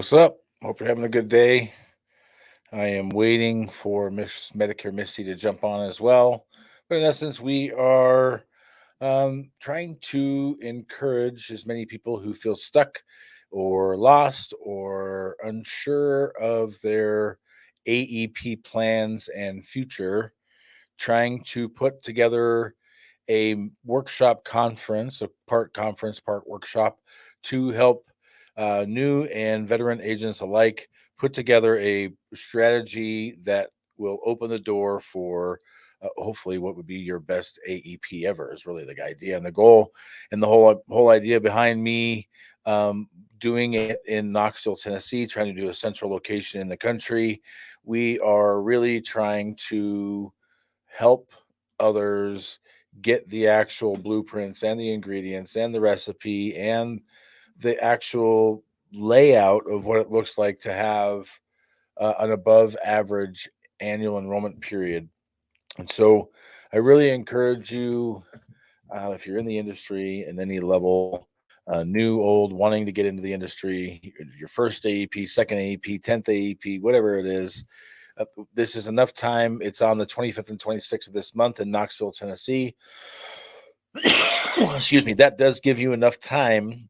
What's up? Hope you're having a good day. I am waiting for Miss Medicare Misty to jump on as well. But in essence, we are trying to encourage as many people who feel stuck or lost or unsure of their AEP plans and future, trying to put together a workshop conference, a part conference, part workshop, to help new and veteran agents alike put together a strategy that will open the door for hopefully what would be your best AEP ever is really the idea and the goal and the whole idea behind me doing it in Knoxville, Tennessee, trying to do a central location in the country. We are really trying to help others get the actual blueprints and the ingredients and the recipe and the actual layout of what it looks like to have an above average annual enrollment period. And so I really encourage you, if you're in the industry in any level, new, old, wanting to get into the industry, your first AEP, second AEP, 10th AEP, whatever it is, this is enough time. It's on the 25th and 26th of this month in Knoxville, Tennessee. Excuse me. That does give you enough time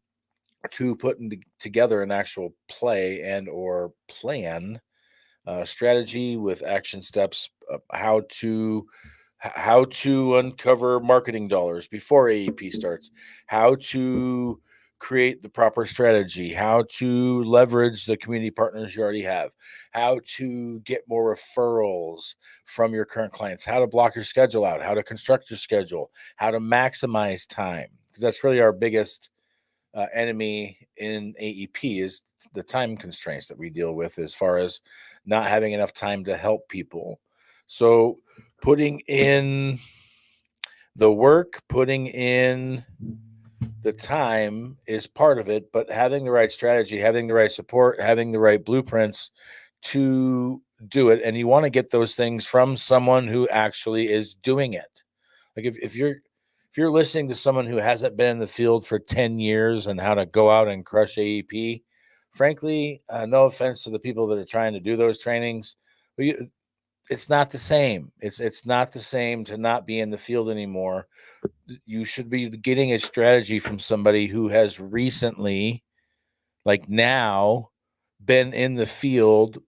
to put together an actual play and or plan strategy with action steps, how to uncover marketing dollars before AEP starts, how to create the proper strategy, how to leverage the community partners you already have, how to get more referrals from your current clients, how to block your schedule out, how to construct your schedule, how to maximize time. Because that's really our biggest enemy in AEP is the time constraints that we deal with as far as not having enough time to help people. So putting in the work, putting in the time is part of it, but having the right strategy, having the right support, having the right blueprints to do it. And you want to get those things from someone who actually is doing it. Like if you're listening to someone who hasn't been in the field for 10 years and how to go out and crush AEP, frankly, no offense to the people that are trying to do those trainings, but it's not the same. It's not the same to not be in the field anymore. You should be getting a strategy from somebody who has recently, like now, been in the field,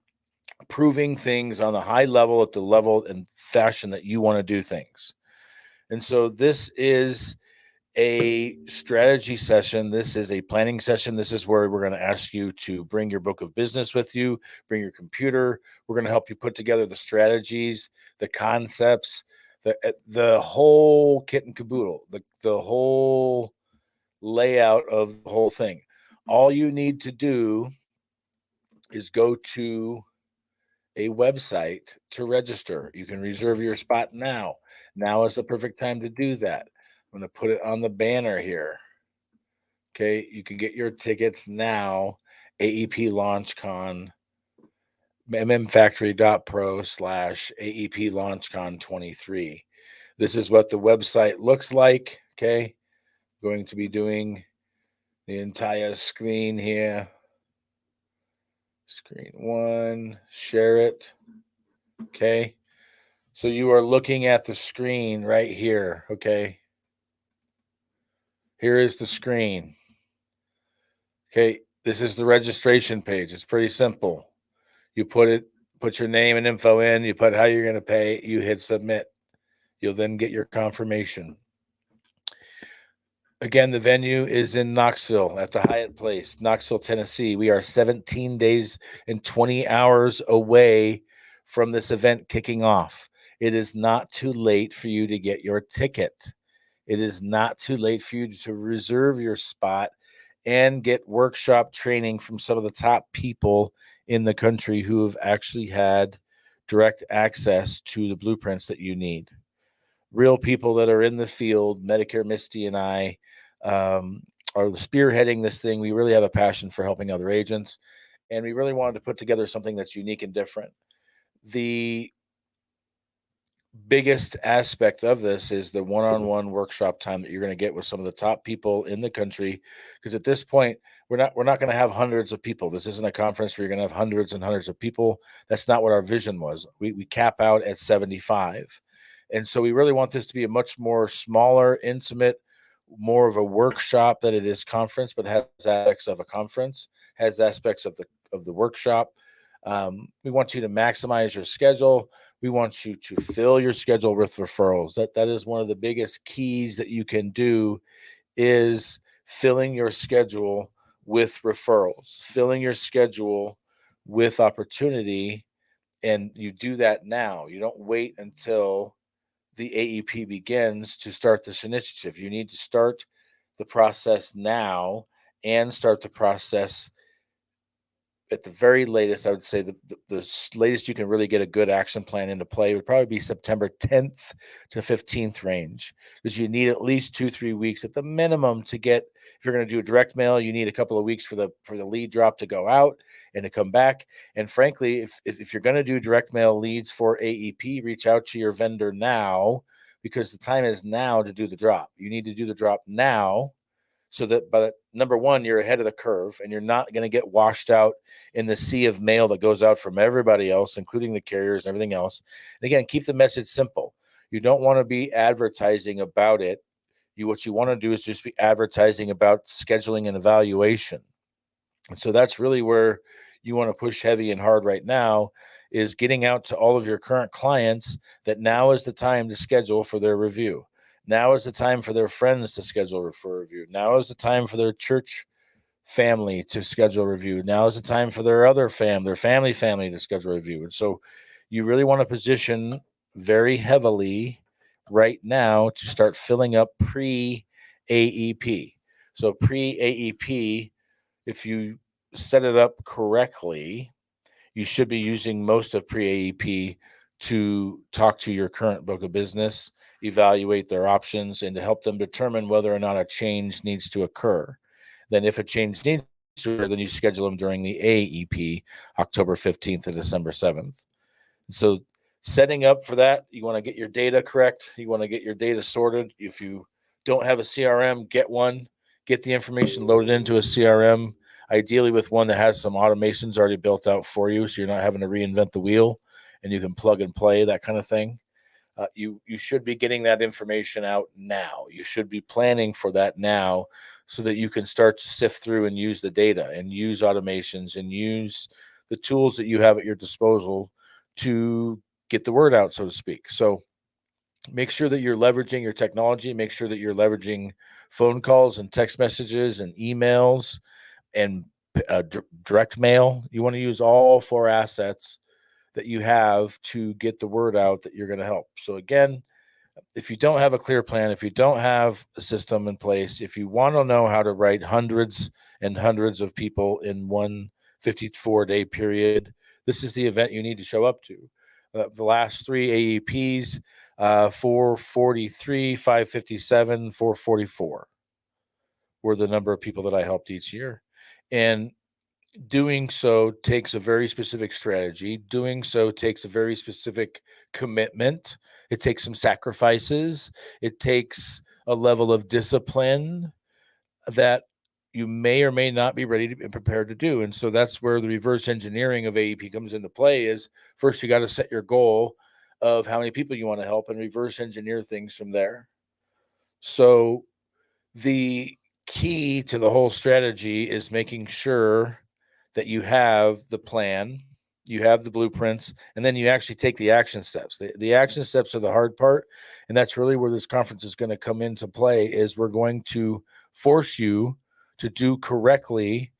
proving things on the high level at the level and fashion that you want to do things. And so this is a strategy session. This is a planning session. This is where we're going to ask you to bring your book of business with you, bring your computer. We're going to help you put together the strategies, the concepts, the whole kit and caboodle, the whole layout of the whole thing. All you need to do is go to a website to register. You can reserve your spot now. Now is the perfect time to do that. I'm going to put it on the banner here. Okay, you can get your tickets now. AEP LaunchCon, mmfactory.pro/AEP LaunchCon 23. This is what the website looks like. Okay, going to be doing the entire screen here. Screen one, share it. Okay. So you are looking at the screen right here. Okay. Here is the screen. Okay. This is the registration page. It's pretty simple. You put your name and info in, you put how you're going to pay, you hit submit. You'll then get your confirmation. Again, the venue is in Knoxville at the Hyatt Place, Knoxville, Tennessee. We are 17 days and 20 hours away from this event kicking off. It is not too late for you to get your ticket. It is not too late for you to reserve your spot and get workshop training from some of the top people in the country who have actually had direct access to the blueprints that you need. Real people that are in the field. Medicare Misty and I are spearheading this thing. We really have a passion for helping other agents, and we really wanted to put together something that's unique and different. The biggest aspect of this is the one-on-one workshop time that you're going to get with some of the top people in the country. Because at this point, we're not going to have hundreds of people. This isn't a conference where you're going to have hundreds and hundreds of people. That's not what our vision was. We cap out at 75. And so we really want this to be a much more smaller, intimate, more of a workshop than it is conference, but has aspects of a conference, has aspects of the workshop. We want you to maximize your schedule. We want you to fill your schedule with referrals. That is one of the biggest keys that you can do, is filling your schedule with referrals, filling your schedule with opportunity. And you do that now. You don't wait until the AEP begins to start this initiative. You need to start the process now and start the process at the very latest. I would say the latest you can really get a good action plan into play would probably be September 10th to 15th range, because you need at least 2-3 weeks at the minimum to get, if you're going to do a direct mail, you need a couple of weeks for the lead drop to go out and to come back. And frankly, if you're going to do direct mail leads for AEP, reach out to your vendor now, because the time is now to do the drop. You need to do the drop now, so that by number one, you're ahead of the curve and you're not going to get washed out in the sea of mail that goes out from everybody else, including the carriers and everything else. And again, keep the message simple. You don't want to be advertising about it. What you want to do is just be advertising about scheduling and evaluation. And so that's really where you want to push heavy and hard right now, is getting out to all of your current clients that now is the time to schedule for their review. Now is the time for their friends to schedule for review. Now is the time for their church family to schedule a review. Now is the time for their other their family to schedule a review. And so you really want to position very heavily right now to start filling up pre-AEP. So pre-AEP, if you set it up correctly, you should be using most of pre-AEP to talk to your current book of business, evaluate their options, and to help them determine whether or not a change needs to occur. Then if a change needs to occur, then you schedule them during the AEP, October 15th to December 7th. So setting up for that, you want to get your data correct. You want to get your data sorted. If you don't have a CRM, get one. Get the information loaded into a CRM, ideally with one that has some automations already built out for you, so you're not having to reinvent the wheel, and you can plug and play, that kind of thing. You should be getting that information out now. You should be planning for that now, so that you can start to sift through and use the data and use automations and use the tools that you have at your disposal to get the word out, so to speak. So make sure that you're leveraging your technology. Make sure that you're leveraging phone calls and text messages and emails and direct mail. You want to use all 4 assets that you have to get the word out that you're going to help. So again, if you don't have a clear plan, if you don't have a system in place, if you want to know how to write hundreds and hundreds of people in one 54-day period, this is the event you need to show up to. The last 3 AEPs, 443, 557, 444 were the number of people that I helped each year. And doing so takes a very specific strategy. Doing so takes a very specific commitment. It takes some sacrifices. It takes a level of discipline that you may or may not be ready to be prepared to do. And so that's where the reverse engineering of AEP comes into play. Is first you got to set your goal of how many people you want to help and reverse engineer things from there. So the key to the whole strategy is making sure that you have the plan, you have the blueprints, and then you actually take the action steps. The action steps are the hard part, and that's really where this conference is going to come into play. Is we're going to force you to do correctly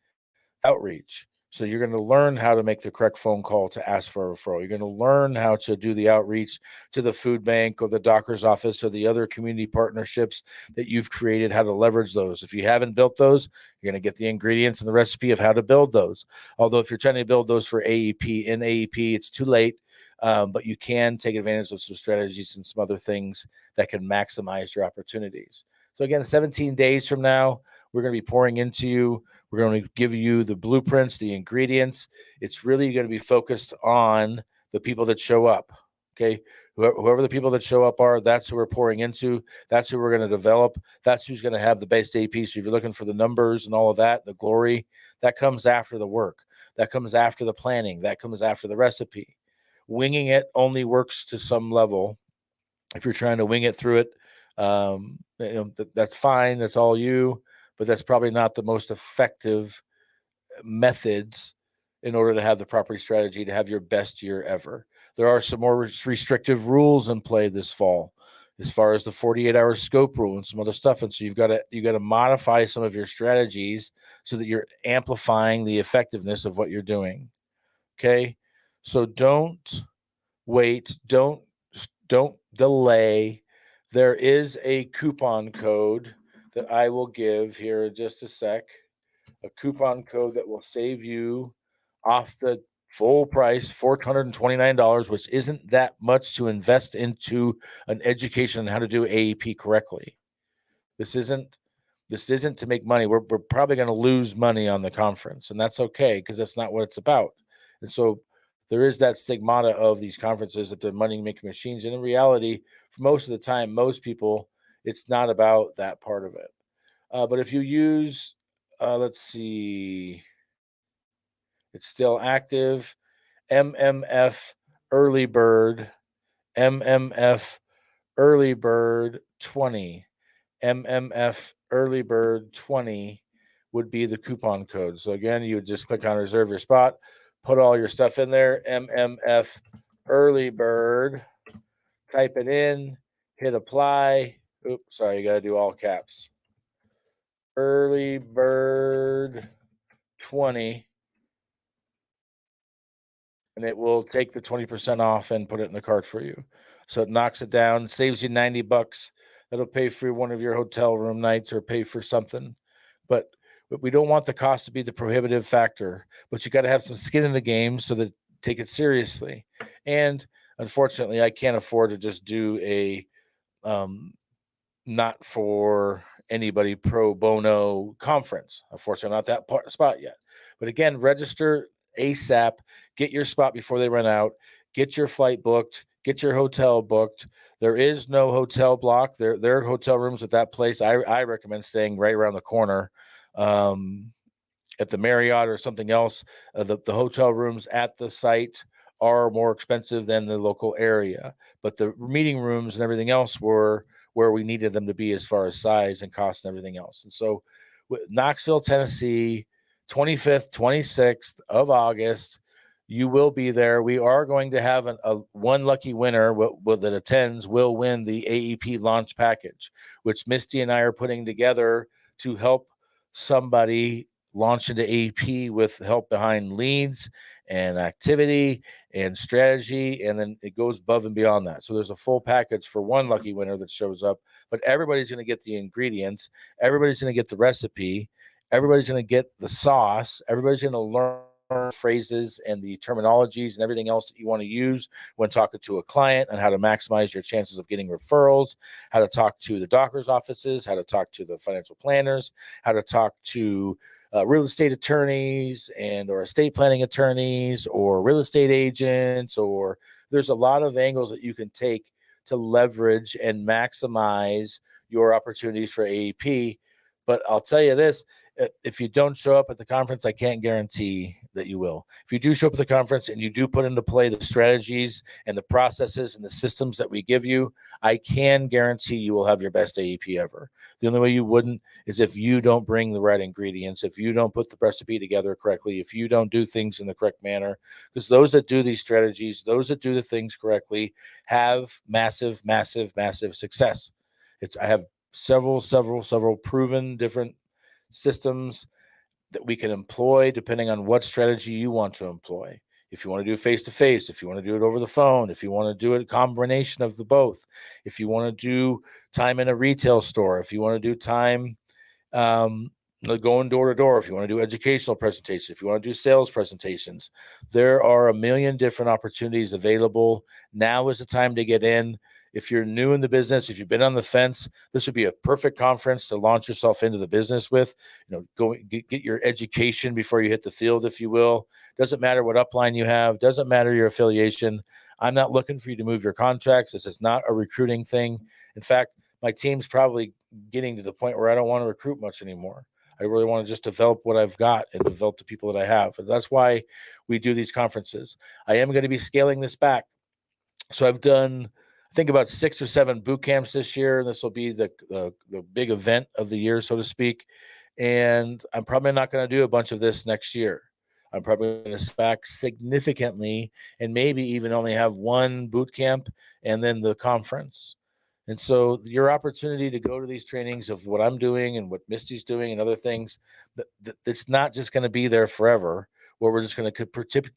outreach. So you're going to learn how to make the correct phone call to ask for a referral. You're going to learn how to do the outreach to the food bank or the doctor's office or the other community partnerships that you've created, how to leverage those. If you haven't built those, you're going to get the ingredients and the recipe of how to build those. Although if you're trying to build those for AEP, it's too late. But you can take advantage of some strategies and some other things that can maximize your opportunities. So again, 17 days from now, we're going to be pouring into you. We're going to give you the blueprints, the ingredients. It's really going to be focused on the people that show up. Okay. Whoever the people that show up are, that's who we're pouring into. That's who we're going to develop. That's who's going to have the best AP. So if you're looking for the numbers and all of that, the glory, that comes after the work. That comes after the planning. That comes after the recipe. Winging it only works to some level. If you're trying to wing it through it, that's fine. That's all you, but that's probably not the most effective methods in order to have the property strategy to have your best year ever. There are some more restrictive rules in play this fall as far as the 48-hour scope rule and some other stuff. And so you got to modify some of your strategies so that you're amplifying the effectiveness of what you're doing. Okay. So don't wait. Don't delay. There is a coupon code that I will give here in just a sec. A coupon code that will save you off the full price, $429, which isn't that much to invest into an education on how to do AEP correctly. This isn't to make money. We're probably going to lose money on the conference, and that's okay because that's not what it's about. And so there is that stigmata of these conferences that they're money-making machines. And in reality, for most of the time, most people, it's not about that part of it. But if you use, let's see, it's still active, MMF Early Bird, MMF Early Bird 20, MMF Early Bird 20 would be the coupon code. So again, you would just click on reserve your spot, put all your stuff in there, MMF Early Bird, type it in, hit apply. Oops, sorry, you got to do all caps. Early Bird 20, and it will take the 20% off and put it in the cart for you. So it knocks it down, saves you $90. That'll pay for one of your hotel room nights or pay for something. But we don't want the cost to be the prohibitive factor. But you got to have some skin in the game so that take it seriously. And unfortunately, I can't afford to just do a not for anybody pro bono conference. Unfortunately, I'm not that spot yet. But again, register ASAP, get your spot before they run out, get your flight booked, get your hotel booked. There is no hotel block. There are hotel rooms at that place. I recommend staying right around the corner at the Marriott or something else. The hotel rooms at the site are more expensive than the local area, but the meeting rooms and everything else were where we needed them to be as far as size and cost and everything else. And so Knoxville, Tennessee, 25th, 26th of August, you will be there. We are going to have one lucky winner that attends will win the AEP launch package, which Misty and I are putting together to help somebody launch into AEP with help behind leads and activity and strategy, and then it goes above and beyond that. So there's a full package for one lucky winner that shows up, but everybody's going to get the ingredients, everybody's going to get the recipe, everybody's going to get the sauce, everybody's going to learn phrases and the terminologies and everything else that you want to use when talking to a client, and how to maximize your chances of getting referrals, how to talk to the doctor's offices, how to talk to the financial planners, how to talk to real estate attorneys or estate planning attorneys or real estate agents, or there's a lot of angles that you can take to leverage and maximize your opportunities for AEP. But I'll tell you this, if you don't show up at the conference, I can't guarantee that you will. If you do show up at the conference and you do put into play the strategies and the processes and the systems that we give you, I can guarantee you will have your best AEP ever. The only way you wouldn't is if you don't bring the right ingredients, if you don't put the recipe together correctly, if you don't do things in the correct manner. Because those that do these strategies, those that do the things correctly, have massive, massive, massive success. I have several proven different systems that we can employ depending on what strategy you want to employ. If you want to do face-to-face, if you want to do it over the phone, if you want to do a combination of the both, if you want to do time in a retail store, if you want to do time going door to door, if you want to do educational presentations, if you want to do sales presentations, there are a million different opportunities available. Now is the time to get in. If you're new in the business, if you've been on the fence, this would be a perfect conference to launch yourself into the business with. Go get your education before you hit the field, if you will. Doesn't matter what upline you have, doesn't matter your affiliation. I'm not looking for you to move your contracts. This is not a recruiting thing. In fact, my team's probably getting to the point where I don't want to recruit much anymore. I really want to just develop what I've got and develop the people that I have. And that's why we do these conferences. I am going to be scaling this back. So I've done, I think, about 6 or 7 boot camps this year. This will be the big event of the year, so to speak. And I'm probably not going to do a bunch of this next year. I'm probably going to spec significantly and maybe even only have 1 boot camp and then the conference. And so your opportunity to go to these trainings of what I'm doing and what Misty's doing and other things, it's not just going to be there forever, where we're just going to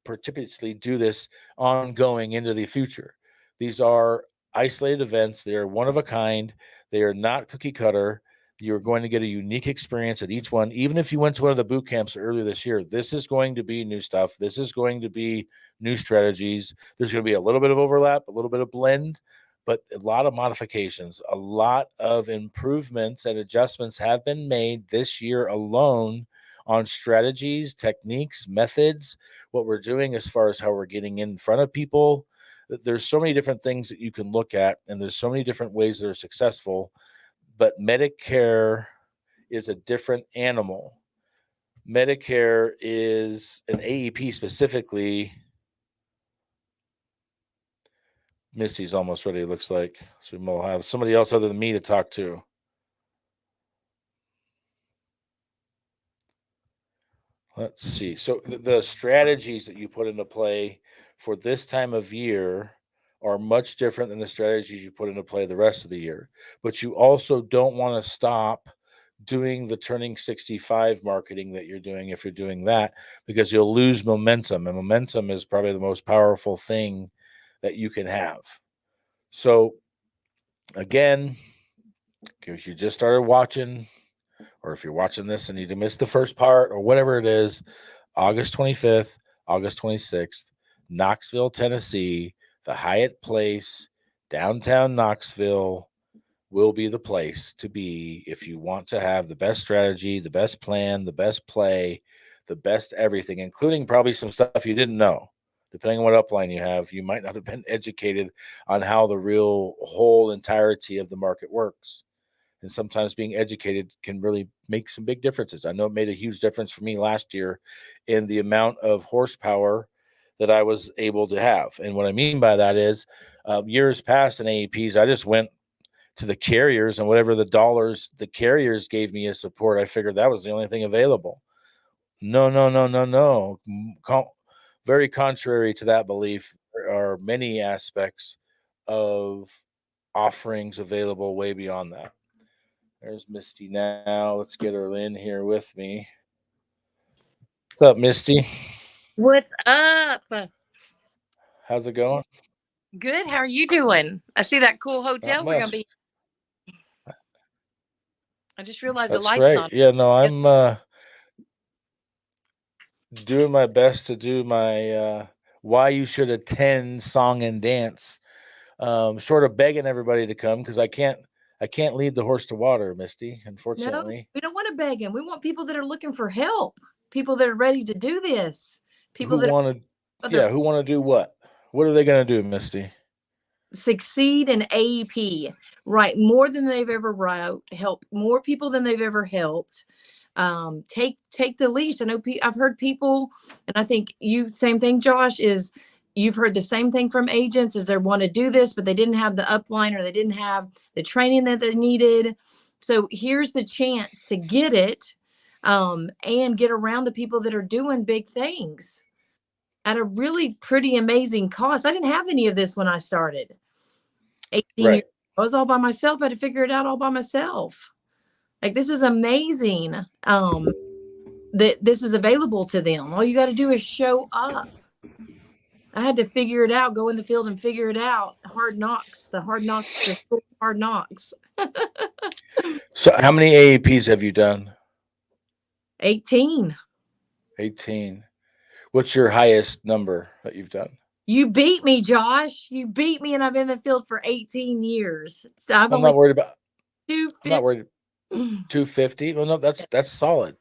precipitously do this ongoing into the future. These are isolated events. They are one of a kind. They are not cookie cutter. You're going to get a unique experience at each one. Even if you went to one of the boot camps earlier this year, this is going to be new stuff. This is going to be new strategies. There's going to be a little bit of overlap, a little bit of blend, but a lot of modifications, a lot of improvements and adjustments have been made this year alone on strategies, techniques, methods, what we're doing as far as how we're getting in front of people. There's so many different things that you can look at, and there's so many different ways that are successful. But Medicare is a different animal. Medicare is an AEP specifically. Misty's almost ready, it looks like. So we'll have somebody else other than me to talk to. Let's see. So the strategies that you put into play for this time of year are much different than the strategies you put into play the rest of the year. But you also don't want to stop doing the turning 65 marketing that you're doing if you're doing that, because you'll lose momentum. And momentum is probably the most powerful thing that you can have. So again, if you just started watching, or if you're watching this and you missed the first part or whatever it is, August 25th, August 26th, Knoxville, Tennessee, the Hyatt Place, downtown Knoxville will be the place to be if you want to have the best strategy, the best plan, the best play, the best everything, including probably some stuff you didn't know. Depending on what upline you have, you might not have been educated on how the real whole entirety of the market works. And sometimes being educated can really make some big differences. I know it made a huge difference for me last year in the amount of horsepower that I was able to have. And what I mean by that is years past in AEPs, I just went to the carriers, and whatever the dollars the carriers gave me as support, I figured that was the only thing available. No. Very contrary to that belief, there are many aspects of offerings available way beyond that. There's Misty now. Let's get her in here with me. What's up, Misty? What's up? How's it going? Good. How are you doing? I see that cool Not hotel we're gonna much. be. I just realized the That's light's right. not. Yeah, no, Yes. I'm doing my best to do my why you should attend song and dance. Short of begging everybody to come, because I can't lead the horse to water, Misty, No, unfortunately. we don't want to beg him. We want people that are looking for help. People that are ready to do this. People Who that wanted are Yeah, other who want to do what? What are they gonna do, Misty? succeed in AEP. Write more than they've ever wrote. Help more people than they've ever helped. Take the leash. I know I've heard people, and I think you same thing, Josh, is you've heard the same thing from agents is they want to do this, but they didn't have the upline or they didn't have the training that they needed. So here's the chance to get it, and get around the people that are doing big things at a really pretty amazing cost. I didn't have any of this when I started 18 years. Right. I was all by myself. I had to figure it out all by myself. Like this is amazing. That this is available to them. All you got to do is show up. I had to figure it out, go in the field and figure it out. Hard knocks, the school hard knocks. So how many AAPs have you done? 18. 18. What's your highest number that you've done? You beat me, Josh. You beat me, and I've been in the field for 18 years. So I've I'm only not worried about. I'm not 250. worried. 250. Well, no, that's solid.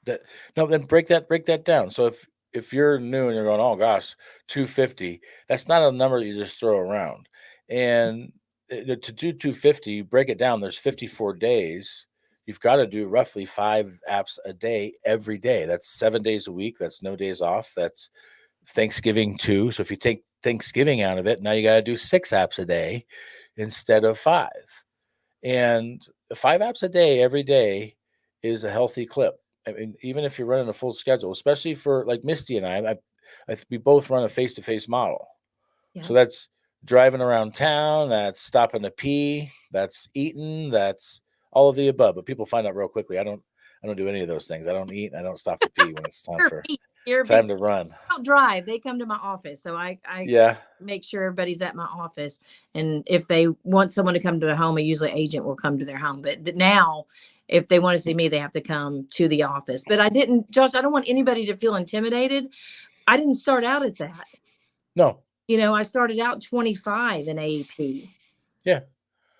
No, then break that down. So if you're new and you're going, oh gosh, 250, that's not a number you just throw around. And to do 250, break it down. There's 54 days. You've got to do roughly 5 apps a day every day. That's 7 days a week. That's no days off. That's Thanksgiving too. So if you take Thanksgiving out of it, now you got to do 6 apps a day instead of 5. And 5 apps a day every day is a healthy clip. I mean, even if you're running a full schedule, especially for like Misty and we both run a face-to-face model. Yeah. So that's driving around town, that's stopping to pee, that's eating, that's all of the above. But people find out real quickly. I don't do any of those things. I don't eat and I don't stop to pee when it's You're a big time to run. don't drive. They come to my office. So I Yeah. make sure everybody's at my office. And if they want someone to come to their home, a usually agent will come to their home. But now, if they want to see me, they have to come to the office. But I didn't, Josh, I don't want anybody to feel intimidated. I didn't start out at that. No. I started out 25 in AEP. Yeah.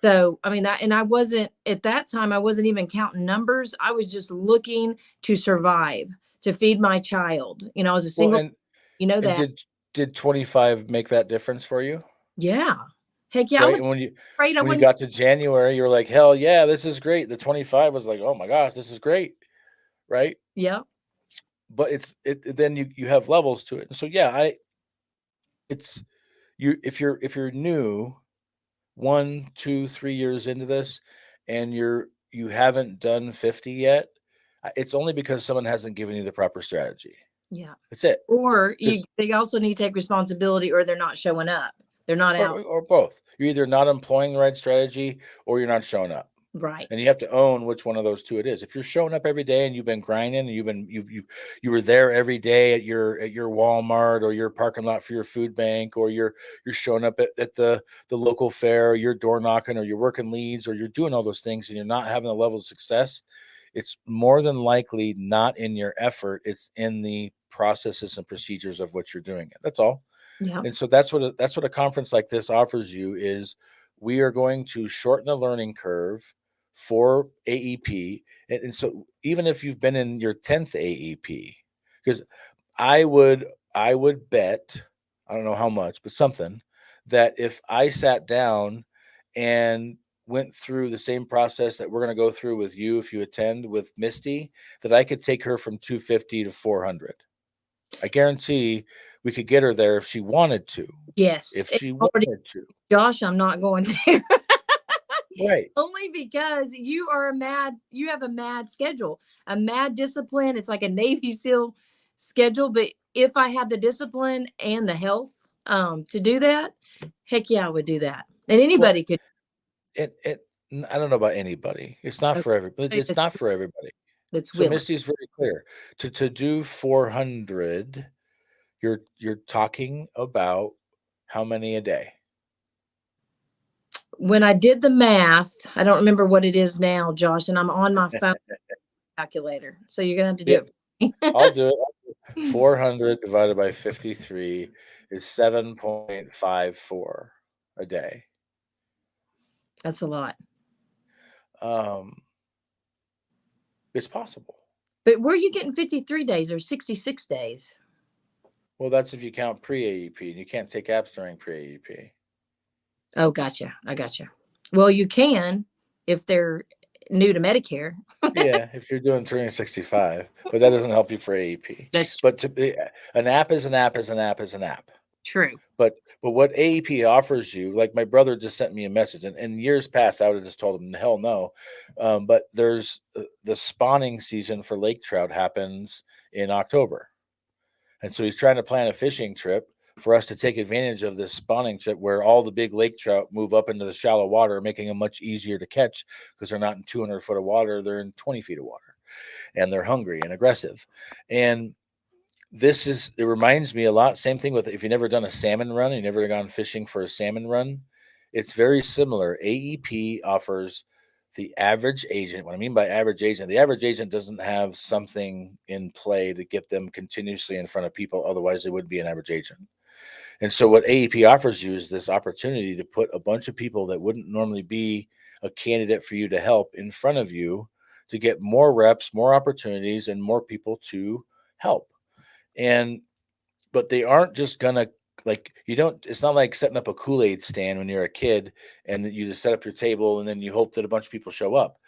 So, I mean, I wasn't at that time, I wasn't even counting numbers. I was just looking to survive, to feed my child. I was a Well, single, and that. did 25 make that difference for you? Yeah. Heck yeah. I Right. was And afraid I when you wouldn't. got to January, you were like, hell yeah, this is great. The 25 was like, oh my gosh, this is great. Right. Yeah. But then you have levels to it. And so yeah, it's you if you're new 1, 2, 3 years into this and you haven't done 50 yet, it's only because someone hasn't given you the proper strategy. Yeah. That's it. Or they also need to take responsibility, or they're not showing up. They're not out. Or both. You're either not employing the right strategy or you're not showing up. Right. And you have to own which one of those two it is. If you're showing up every day and you've been grinding and you were there every day at your Walmart or your parking lot for your food bank, or you're showing up at the local fair, or you're door knocking, or you're working leads, or you're doing all those things and you're not having a level of success, it's more than likely not in your effort. It's in the processes and procedures of what you're doing. That's all. Yeah. And so that's what a conference like this offers you is we are going to shorten the learning curve for AEP. And so even if you've been in your 10th AEP, because I would bet, I don't know how much, but something, that if I sat down and went through the same process that we're going to go through with you if you attend with Misty, that I could take her from 250 to 400. I guarantee we could get her there if she wanted to. Yes. If she wanted to. Josh, I'm not going to. Right. Only because you have a mad schedule, a mad discipline. It's like a Navy SEAL schedule. But if I had the discipline and the health to do that, heck yeah, I would do that. And anybody could. I don't know about anybody. It's not for everybody. It's not for everybody. That's So willing. Misty's very clear. To do 400, you're talking about how many a day? When I did the math, I don't remember what it is now, Josh, and I'm on my phone calculator. So you're gonna have to do it. I'll do it. 400 divided by 53 is 7.54 a day. That's a lot. It's possible. But where are you getting 53 days or 66 days? Well, that's if you count pre-AEP, and you can't take apps during pre-AEP. Oh, gotcha. I gotcha. Well, you can if they're new to Medicare. Yeah, if you're doing 365, but that doesn't help you for AEP. But an app is an app is an app is an app. True. But what AEP offers you, like my brother just sent me a message, and years past I would have just told him hell no. But there's the spawning season for lake trout happens in October, and so he's trying to plan a fishing trip for us to take advantage of this spawning trip where all the big lake trout move up into the shallow water, making them much easier to catch because they're not in 200 foot of water, they're in 20 feet of water, and they're hungry and aggressive. And it reminds me a lot. Same thing with if you've never done a salmon run, you've never gone fishing for a salmon run. It's very similar. AEP offers the average agent. What I mean by average agent, the average agent doesn't have something in play to get them continuously in front of people. Otherwise, they would be an average agent. And so what AEP offers you is this opportunity to put a bunch of people that wouldn't normally be a candidate for you to help in front of you to get more reps, more opportunities, and more people to help. And but they aren't just gonna, like, you don't, it's not like setting up a Kool-Aid stand when you're a kid and then you just set up your table and then you hope that a bunch of people show up.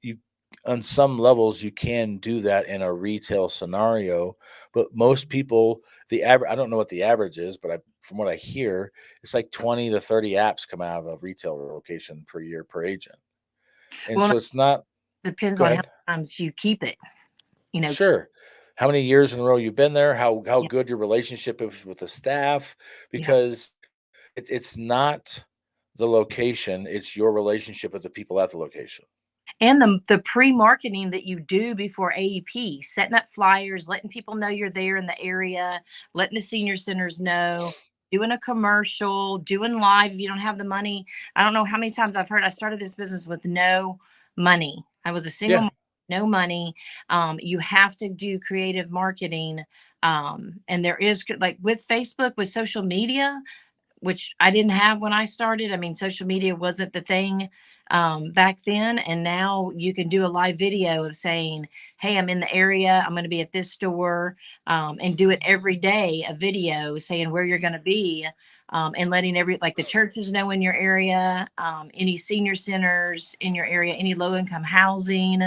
You, on some levels, you can do that in a retail scenario, but most people, the average, I don't know what the average is, but from what I hear, it's like 20 to 30 apps come out of a retail location per year per agent. And Well, so it's not, depends go on how ahead. many times you keep it. Sure. How many years in a row you've been there? How Yeah, good your relationship is with the staff? yeah. Because it's not the location; it's your relationship with the people at the location. And the pre-marketing that you do before AEP, setting up flyers, letting people know you're there in the area, letting the senior centers know, doing a commercial, doing live if you don't have the money. I don't know how many times I've heard I started this business with no money. I was a single Yeah, mom, no money. You have to do creative marketing. And there is, like, with Facebook, with social media, which I didn't have when I started. I mean, social media wasn't the thing back then. And now you can do a live video of saying, hey, I'm in the area. I'm going to be at this store, and do it every day, a video saying where you're going to be, and letting like the churches know in your area, any senior centers in your area, any low income housing,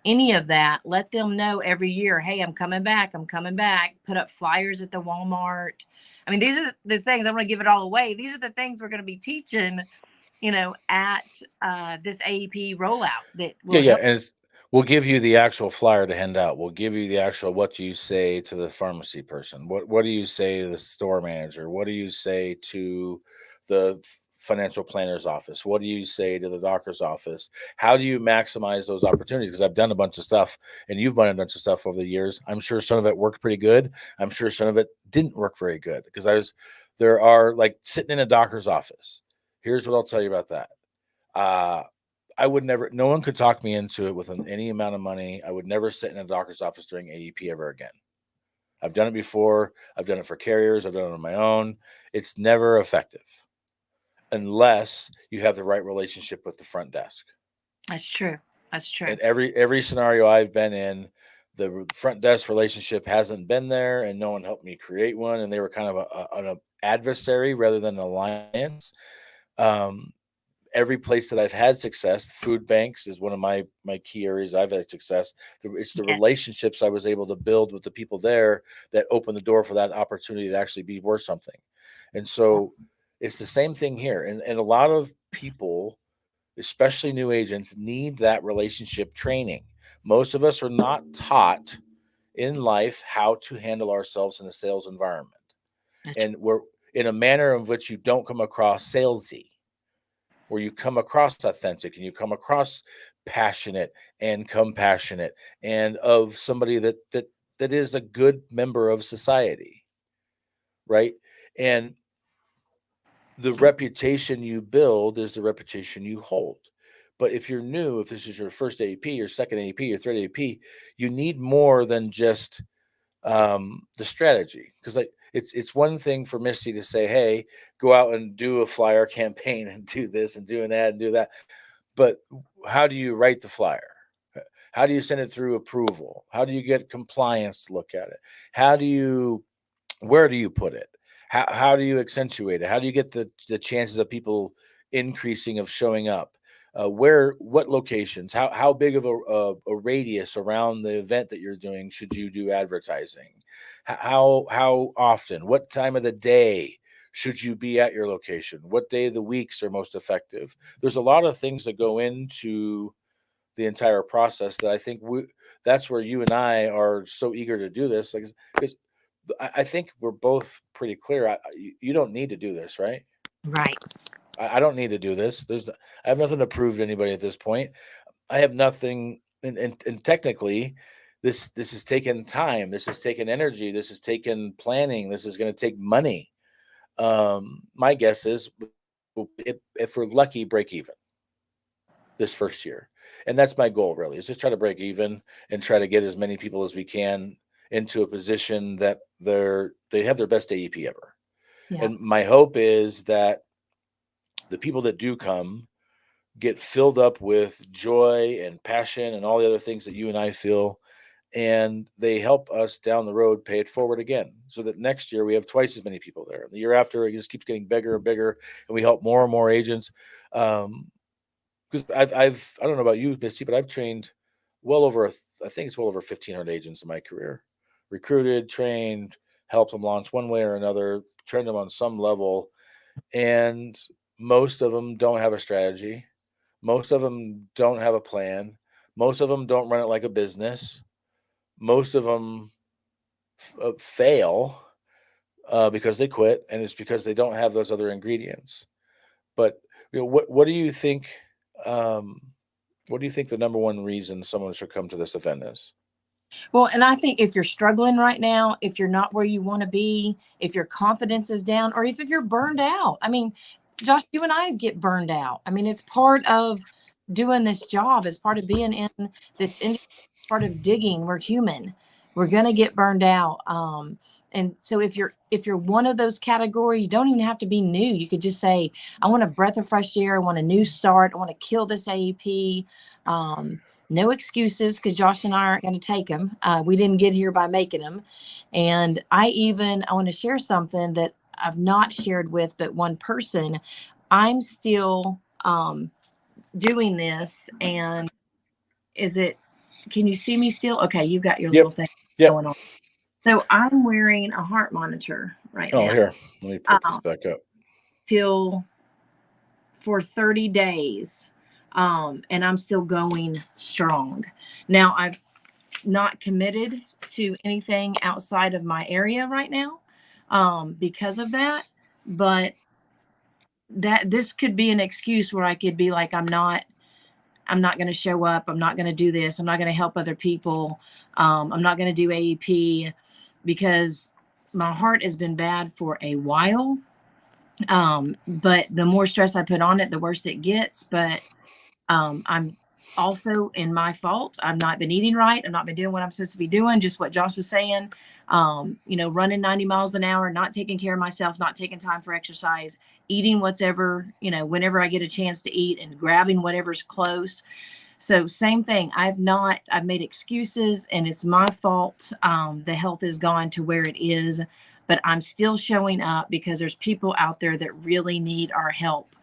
any of that. Let them know every year, hey, I'm coming back. I'm coming back. Put up flyers at the Walmart. I mean, these are the things, I'm going to give it all away. These are the things we're going to be teaching, at this AEP rollout that yeah, will yeah. help. And we'll give you the actual flyer to hand out. We'll give you the actual, what do you say to the pharmacy person? What do you say to the store manager? What do you say to the financial planner's office? What do you say to the doctor's office? How do you maximize those opportunities? Because I've done a bunch of stuff, and you've done a bunch of stuff over the years. I'm sure some of it worked pretty good. I'm sure some of it didn't work very good, because there are, like, sitting in a doctor's office. Here's what I'll tell you about that. Uh, I would never, no one could talk me into it with any amount of money. I would never sit in a doctor's office during AEP ever again. I've done it before. I've done it for carriers. I've done it on my own. It's never effective unless you have the right relationship with the front desk. That's true. That's true. And every scenario I've been in, the front desk relationship hasn't been there, and no one helped me create one. And they were kind of an adversary rather than an alliance. Um, every place that I've had success, food banks is one of my key areas I've had success. It's the Yeah. relationships I was able to build with the people there that opened the door for that opportunity to actually be worth something. And so it's the same thing here. And a lot of people, especially new agents, need that relationship training. Most of us are not taught in life how to handle ourselves in a sales environment. That's And we're in a manner in which you don't come across salesy, where you come across authentic and you come across passionate and compassionate, and of somebody that is a good member of society, right? And the reputation you build is the reputation you hold. But if you're new, if this is your first AEP, your second AEP, your third AEP, you need more than just the strategy. Because, like, it's one thing for Misty to say, hey, go out and do a flyer campaign and do this and do an ad and do that. But how do you write the flyer? How do you send it through approval? How do you get compliance to look at it? How do you, where do you put it? How do you accentuate it? How do you get the chances of people increasing of showing up? What locations? How big of a radius around the event that you're doing should you do advertising? How often? What time of the day should you be at your location? What day of the weeks are most effective? There's a lot of things that go into the entire process that I think that's where you and I are so eager to do this. Like, because I think we're both pretty clear. You don't need to do this, right? right. I don't need to do this. I have nothing to prove to anybody at this point. I have nothing, and technically, this has taken time. This has taken energy. This has taken planning. This is going to take money. My guess is, if we're lucky, break even this first year. And that's my goal, really, is just try to break even and try to get as many people as we can into a position that they have their best AEP ever. Yeah. And my hope is that the people that do come get filled up with joy and passion and all the other things that you and I feel, and they help us down the road pay it forward again, so that next year we have twice as many people there. The year after, it just keeps getting bigger and bigger, and we help more and more agents. Because I don't know about you, Misty, but I've trained well over I think it's well over 1,500 agents in my career, recruited, trained, helped them launch one way or another, trained them on some level, and most of them don't have a strategy. Most of them don't have a plan. Most of them don't run it like a business. Most of them fail because they quit, and it's because they don't have those other ingredients. But what do you think? Um, what do you think the number one reason someone should come to this event is? Well, and I think if you're struggling right now, if you're not where you want to be, if your confidence is down, or if you're burned out. I mean, Josh, you and I get burned out. I mean, it's part of doing this job, it's part of being in this industry, part of digging. We're human. We're gonna get burned out. And so if you're one of those category, you don't even have to be new. You could just say, I want a breath of fresh air, I want a new start, I want to kill this AEP. No excuses, because Josh and I aren't going to take them. We didn't get here by making them. And I want to share something that I've not shared with but one person. I'm still doing this. And can you see me still? Okay, you've got your Yep. little thing Yep. going on. So I'm wearing a heart monitor right Oh, now. here, let me put this back up. Till for 30 days. And I'm still going strong. Now, I've not committed to anything outside of my area right now because of that. But this could be an excuse where I could be like, I'm not going to show up. I'm not going to do this. I'm not going to help other people. I'm not going to do AEP because my heart has been bad for a while. But the more stress I put on it, the worse it gets. But I'm also in my fault. I've not been eating right. I've not been doing what I'm supposed to be doing. Just what Josh was saying, running 90 miles an hour, not taking care of myself, not taking time for exercise, eating whatever, whenever I get a chance to eat and grabbing whatever's close. So same thing. I've made excuses, and it's my fault. The health has gone to where it is, but I'm still showing up because there's people out there that really need our help.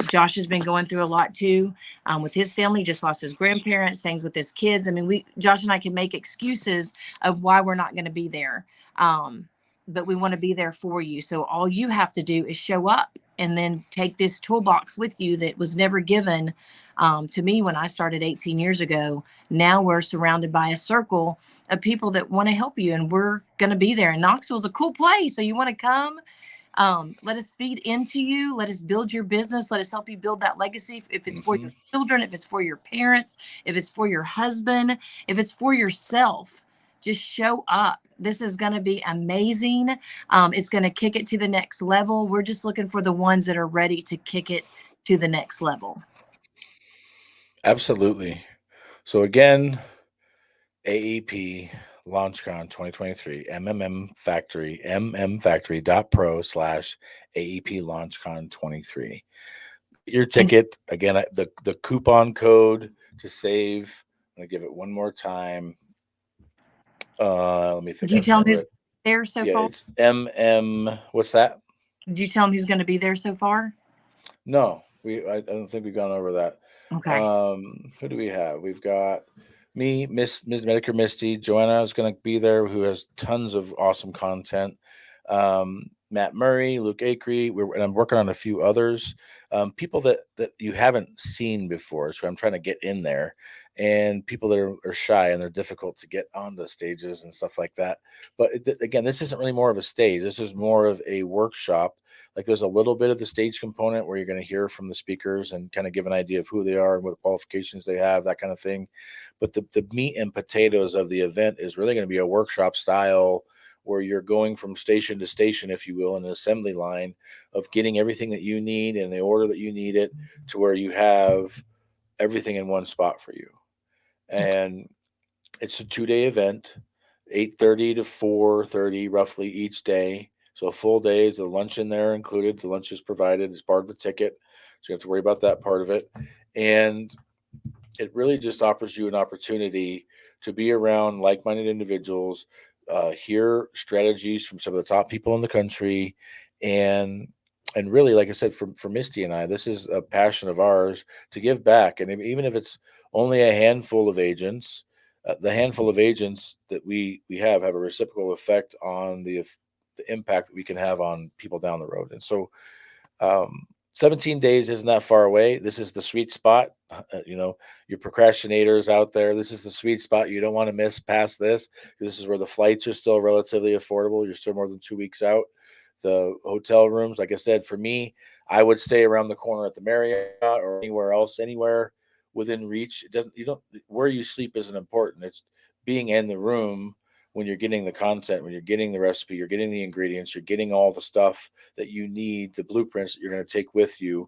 Josh has been going through a lot too, with his family. Just lost his grandparents, things with his kids. I mean, Josh and I can make excuses of why we're not going to be there. But we want to be there for you. So all you have to do is show up and then take this toolbox with you that was never given to me when I started 18 years ago. Now we're surrounded by a circle of people that want to help you, and we're going to be there. And Knoxville's a cool place. So you want to come? Let us feed into you. Let us build your business. Let us help you build that legacy. If it's for your children, if it's for your parents, if it's for your husband, if it's for yourself, just show up. This is going to be amazing. It's going to kick it to the next level. We're just looking for the ones that are ready to kick it to the next level. Absolutely. So again, AEP LaunchCon 2023, mmmfactory.pro/AEP LaunchCon 23. Your ticket again. The coupon code to save. I'm gonna give it one more time. Let me think. Did you I tell him remember who's it. there so Yeah, far? it's MM. What's that? Did you tell him who's going to be there so far? No, I don't think we've gone over that. Okay. Who do we have? We've got me, Miss Medicare Misty. Joanna is going to be there, who has tons of awesome content. Matt Murray, Luke Acree, and I'm working on a few others. People that you haven't seen before, so I'm trying to get in there, and people that are shy and they're difficult to get on the stages and stuff like that. But again, this isn't really more of a stage. This is more of a workshop. Like there's a little bit of the stage component where you're going to hear from the speakers and kind of give an idea of who they are and what qualifications they have, that kind of thing. But the meat and potatoes of the event is really going to be a workshop style where you're going from station to station, if you will, in an assembly line of getting everything that you need in the order that you need it, to where you have everything in one spot for you. And it's a 2-day event, 8:30 to 4:30 roughly each day. So full days, the lunch in there included. The lunch is provided as part of the ticket, so you have to worry about that part of it. And it really just offers you an opportunity to be around like-minded individuals, hear strategies from some of the top people in the country, and really, like I said, for Misty and I, this is a passion of ours to give back. And even if it's only a handful of agents, the handful of agents that we have a reciprocal effect on the impact that we can have on people down the road. And so, 17 days isn't that far away. This is the sweet spot. Your procrastinators out there, this is the sweet spot. You don't want to miss past this. This is where the flights are still relatively affordable. You're still more than 2 weeks out. The hotel rooms, like I said, for me, I would stay around the corner at the Marriott or anywhere else, anywhere within reach. It doesn't, you don't, where you sleep isn't important. It's being in the room when you're getting the content, when you're getting the recipe, you're getting the ingredients, you're getting all the stuff that you need, the blueprints that you're going to take with you.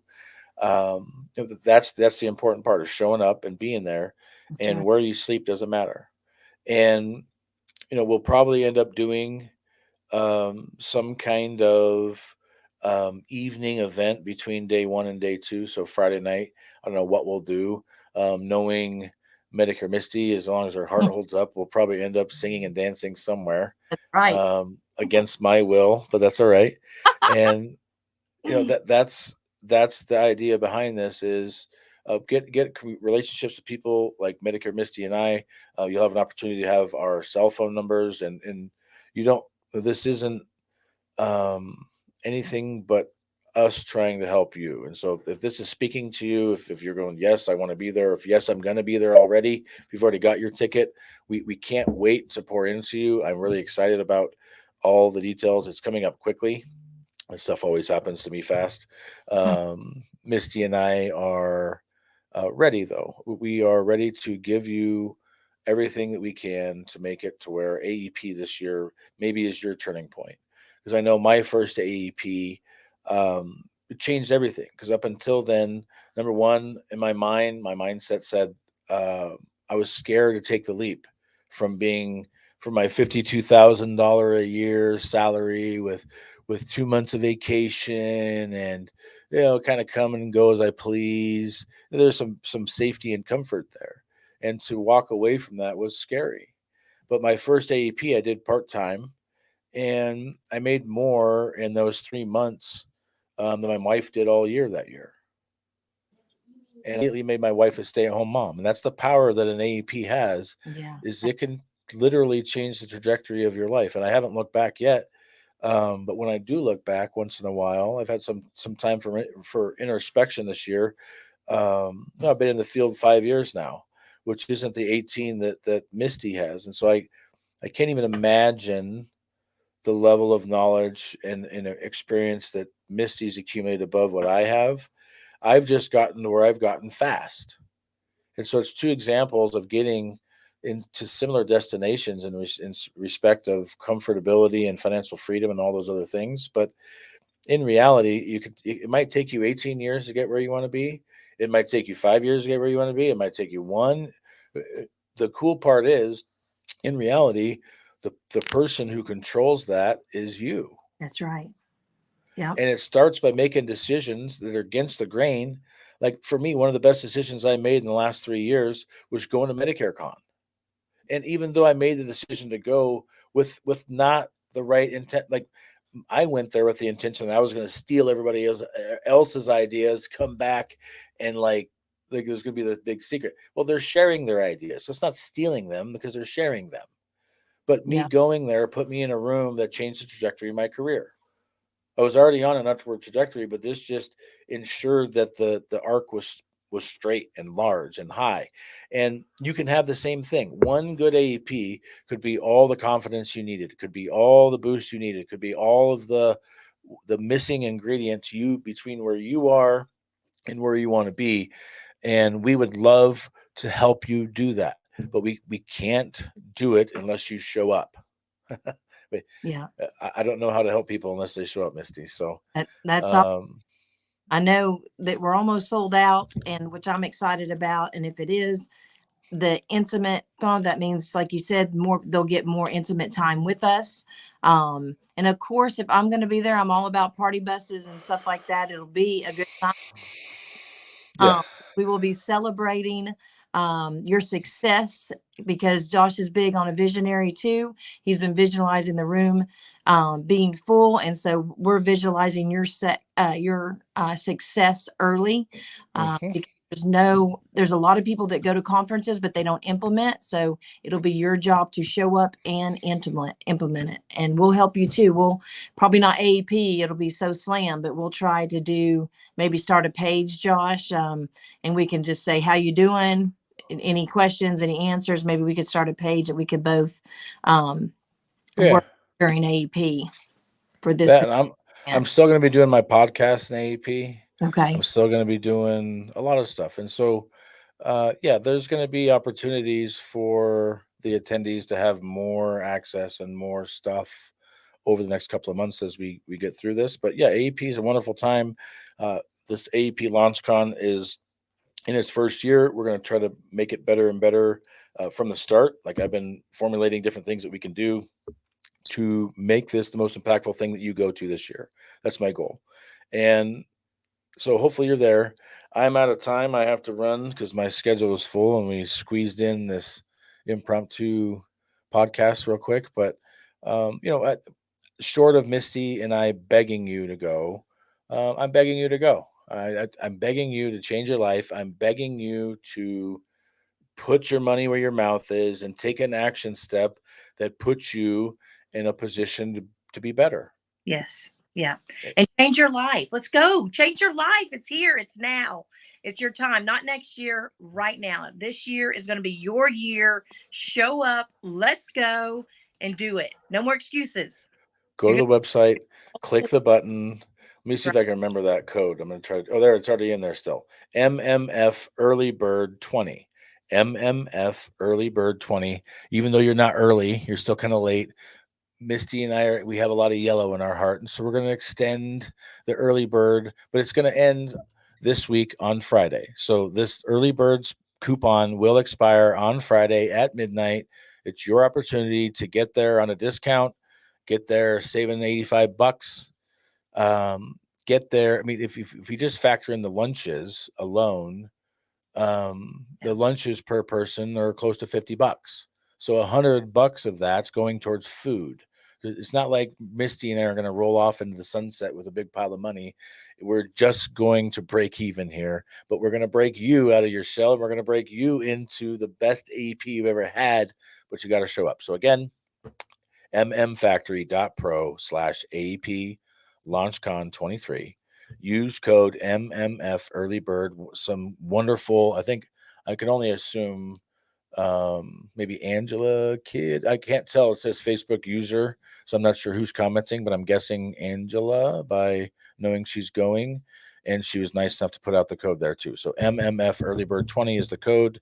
That's the important part of showing up and being there. That's And right. where you sleep doesn't matter. And we'll probably end up doing some kind of evening event between day one and day two. So Friday night, I don't know what we'll do. Knowing Medicare Misty, as long as her heart holds up, we'll probably end up singing and dancing somewhere, That's right. against my will, but that's all right. And that's the idea behind this is get relationships with people like Medicare Misty and I. You'll have an opportunity to have our cell phone numbers, and you don't. This isn't um, anything but us trying to help you. And so if this is speaking to you, if you're going, yes, I want to be there. If yes, I'm going to be there already. If you've already got your ticket, we can't wait to pour into you. I'm really excited about all the details. It's coming up quickly. This stuff always happens to me fast. Misty and I are ready, though. We are ready to give you everything that we can to make it to where AEP this year maybe is your turning point. Because I know my first AEP, it changed everything. Because up until then, number one, in my mind, my mindset said uh, I was scared to take the leap from being from my $52,000 a year salary with 2 months of vacation and kind of come and go as I please. There's some safety and comfort there, and to walk away from that was scary. But my first AEP, I did part time, and I made more in those 3 months than my wife did all year that year. And immediately made my wife a stay-at-home mom, and that's the power that an AEP has, Yeah. is it can literally change the trajectory of your life. And I haven't looked back yet, but when I do look back once in a while, I've had some time for introspection this year. I've been in the field 5 years now, which isn't the 18 that Misty has, and so I can't even imagine the level of knowledge and experience that Misty's accumulated above what I have. I've just gotten to where I've gotten fast. And so it's two examples of getting into similar destinations in respect of comfortability and financial freedom and all those other things. But in reality, it might take you 18 years to get where you want to be. It might take you 5 years to get where you want to be. It might take you one. The cool part is, in reality, the person who controls that is you. That's right. Yeah. And it starts by making decisions that are against the grain. Like for me, one of the best decisions I made in the last 3 years was going to Medicare Con. And even though I made the decision to go with not the right intent, like I went there with the intention that I was going to steal everybody else's ideas, come back and like it was going to be this big secret. Well, they're sharing their ideas, so it's not stealing them because they're sharing them. But me Yeah. going there put me in a room that changed the trajectory of my career. I was already on an upward trajectory, but this just ensured that the arc was straight and large and high. And you can have the same thing. One good AEP could be all the confidence you needed. It could be all the boost you needed. It could be all of the missing ingredients you between where you are and where you want to be. And we would love to help you do that. But we can't do it unless you show up. Yeah. I don't know how to help people unless they show up, Misty. So, That's all. um, I know that we're almost sold out, and which I'm excited about. And if it is, the intimate bond. That means, like you said, they'll get more intimate time with us. And of course, if I'm going to be there, I'm all about party buses and stuff like that. It'll be a good time. Yeah. We will be celebrating your success, because Josh is big on a visionary too. He's been visualizing the room being full, and so we're visualizing your success early. Because there's a lot of people that go to conferences but they don't implement. So it'll be your job to show up and implement it, and we'll help you too. We'll probably not AEP, it'll be so slam, but we'll try to do, maybe start a page, Josh, and we can just say, how you doing? Any questions, any answers? Maybe we could start a page that we could both work during AEP for this. That, and I'm still going to be doing my podcast in AEP. Okay. I'm still going to be doing a lot of stuff. And so, there's going to be opportunities for the attendees to have more access and more stuff over the next couple of months as we get through this. But yeah, AEP is a wonderful time. This AEP LaunchCon is in its first year. We're going to try to make it better and better from the start. Like, I've been formulating different things that we can do to make this the most impactful thing that you go to this year. That's my goal. And so hopefully you're there. I'm out of time. I have to run because my schedule is full, and we squeezed in this impromptu podcast real quick. But, short of Misty and I begging you to go, I'm begging you to go. I'm begging you to change your life. I'm begging you to put your money where your mouth is and take an action step that puts you in a position to be better. Yes. Yeah. And change your life. Let's go. Change your life. It's here. It's now. It's your time. Not next year, right now. This year is going to be your year. Show up. Let's go and do it. No more excuses. Go to the website, click the button. Let me see if I can remember that code. I'm going to try. Oh, there, it's already in there still. MMF Early Bird 20. MMF Early Bird 20. Even though you're not early, you're still kind of late. Misty and we have a lot of yellow in our heart. And so we're going to extend the early bird, but it's going to end this week on Friday. So this early bird's coupon will expire on Friday at midnight. It's your opportunity to get there on a discount, get there saving $85. Get there. I mean, if you just factor in the lunches alone, the lunches per person are close to $50. So $100 of that's going towards food. It's not like Misty and I are going to roll off into the sunset with a big pile of money. We're just going to break even here, but we're going to break you out of your shell. We're going to break you into the best AEP you've ever had, but you got to show up. So again, mmfactory.pro/AEP LaunchCon 23. Use code MMF Early Bird. Some wonderful, I think I can only assume maybe Angela Kid. I can't tell. It says Facebook user, so I'm not sure who's commenting, but I'm guessing Angela by knowing she's going. And she was nice enough to put out the code there too. So MMF Early Bird 20 is the code.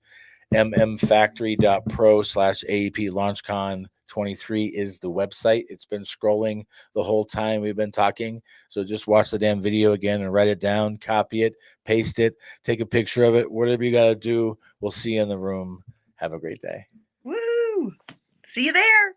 mmfactory.pro/AEP LaunchCon 23 is the website. It's been scrolling the whole time we've been talking. So just watch the damn video again and write it down, copy it, paste it, take a picture of it, whatever you got to do. We'll see you in the room. Have a great day. Woo! See you there.